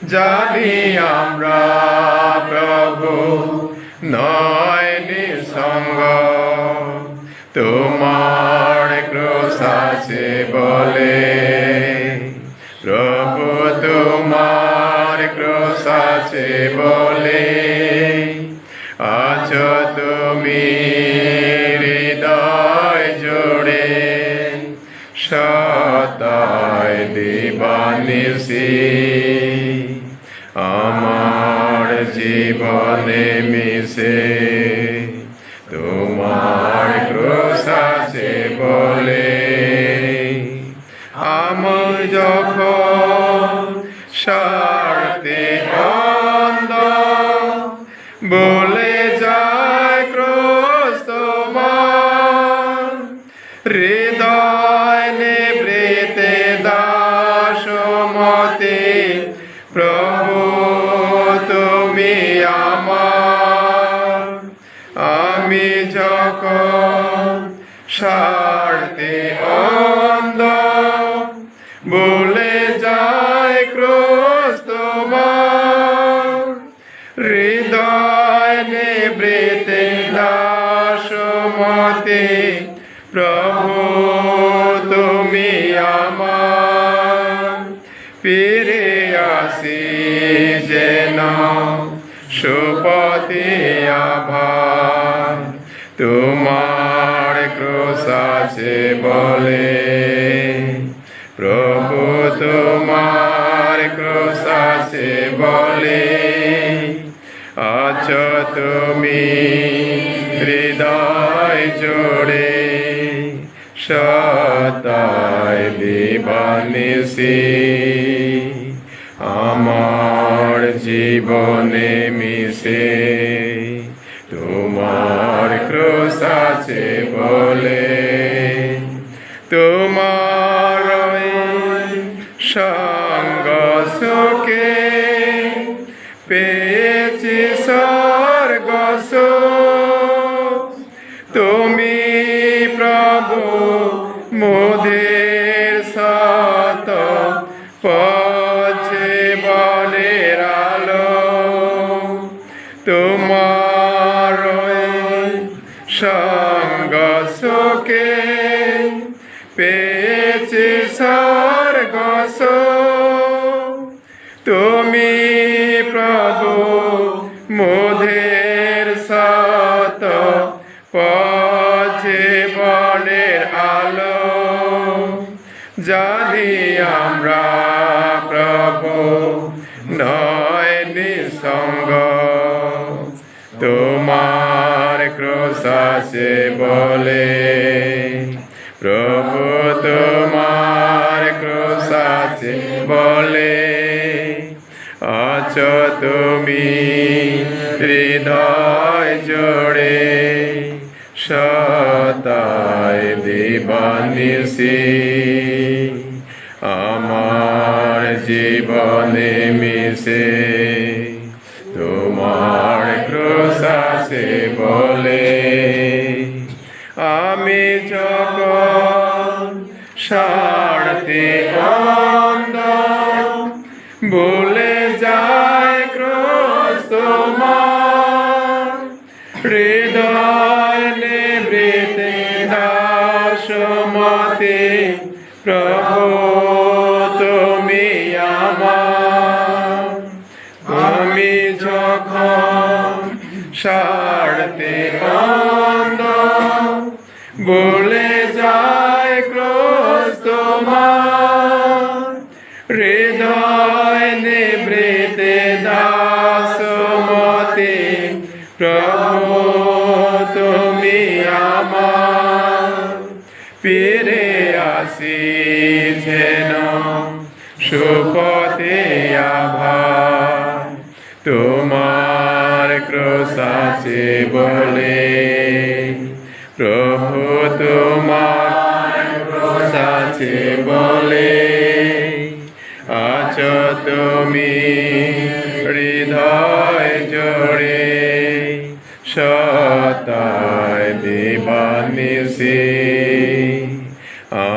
জানি আমরা প্রভু নয় নিঃসঙ্গ, তোমার ক্রোশ আছে বলে। প্রভু তোমার ক্রোশ আছে বলে, আছো তুমি হৃদয় জুড়ে। সদায় দিবানিশি আমার জীবনে মিশে, তোমার ক্রোশ আছে বলে। আমি যখন স্বার্থে অন্ধ, বলে যায় ক্রোশ তোমার। হৃদয় নিবৃতে দাসমতে, প্রভু তুমি আমার। আমি যখন স্বার্থে অন্ধ, বলে যায় ক্রোশ তোমার। হৃদয় নিবৃতে দাসমতে, প্রভু তুমি আমার। ফিরে আসি যেন সুপতি আভার, তোমার ক্রোশ আছে বলে। প্রভু তোমার ক্রোশ আছে বলে, আছো তুমি হৃদয় জোড়ে। সদায় দিবানিশি আমার জীবনে মিশে, তোমার ক্রোশ আছে বলে। তোমার সঙ্গ সুখে পেয়েছি স্বর্গ সুখ। তুমি প্রভু মোদের সত পথে বলের আলো। তোমার সঙ্গ সুখে পেয়েছি স্বর্গ সুখ। তুমি প্রভু মোদের সত পথে বলের আলো। জানি আমরা প্রভু নয় নিঃসঙ্গ, তোমার ক্রোশ আছে বলে। প্রভু তোমার ক্রোশ আছে বলে, আছো তুমি হৃদয় জোড়ে। সদায় দিবানিশি আমার জীবনে মিশে, তোমার ক্রোশ আছে বলে। আমি যখন স্বার্থে অন্ধ, বলে যায় ক্রোশ তোমার। হৃদয় নিবৃতে দাসমতে, প্রভু তুমি আমার। আমি যখন স্বার্থে অন্ধ, বলে যায় ক্রোশ তোমার। হৃদয় নিবৃতে দাসমতে, প্রভু তুমি আমার। ফিরে আসি যেন সুপতি আভার, তোমার ক্রোশ আছে বলে। প্রভু তোমার ক্রোশ আছে বলে, আছো তুমি হৃদয় জোড়ে। সদায় দিবানিশি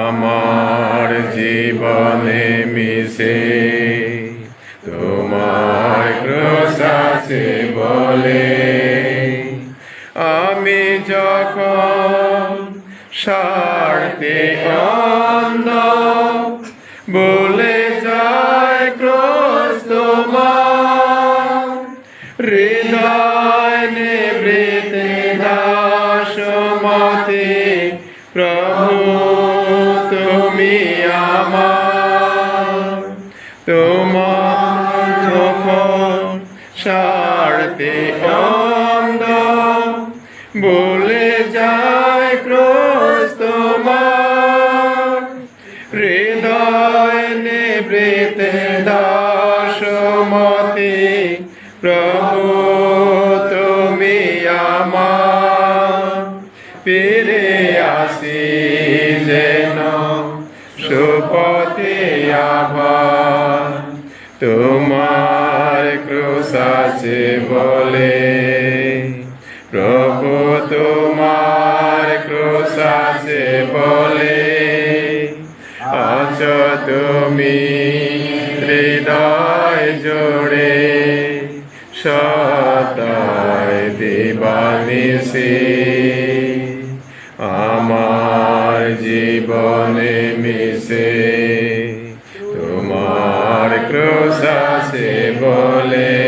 আমার জীবনে মিশে, তোমার হৃদয় নিবৃতে দাসমতে প্রভু তুমি আমার তোমার চোখ সারতে অন্ধ বলে যায় ক্রোশ তোমার হৃদয় নিবৃতে দাসমতে প্রভু তুমি আমার ফিরে আসি যেন সুপথে আবার তোমার ক্রোশ আছে বলে প্রভু তোমার ক্রোশ আছে বলে আছো তুমি হৃদয় জোড়ে সদায় দিবানিশি আমার জীবনে মিশে তোমার ক্রোশ আছে বলে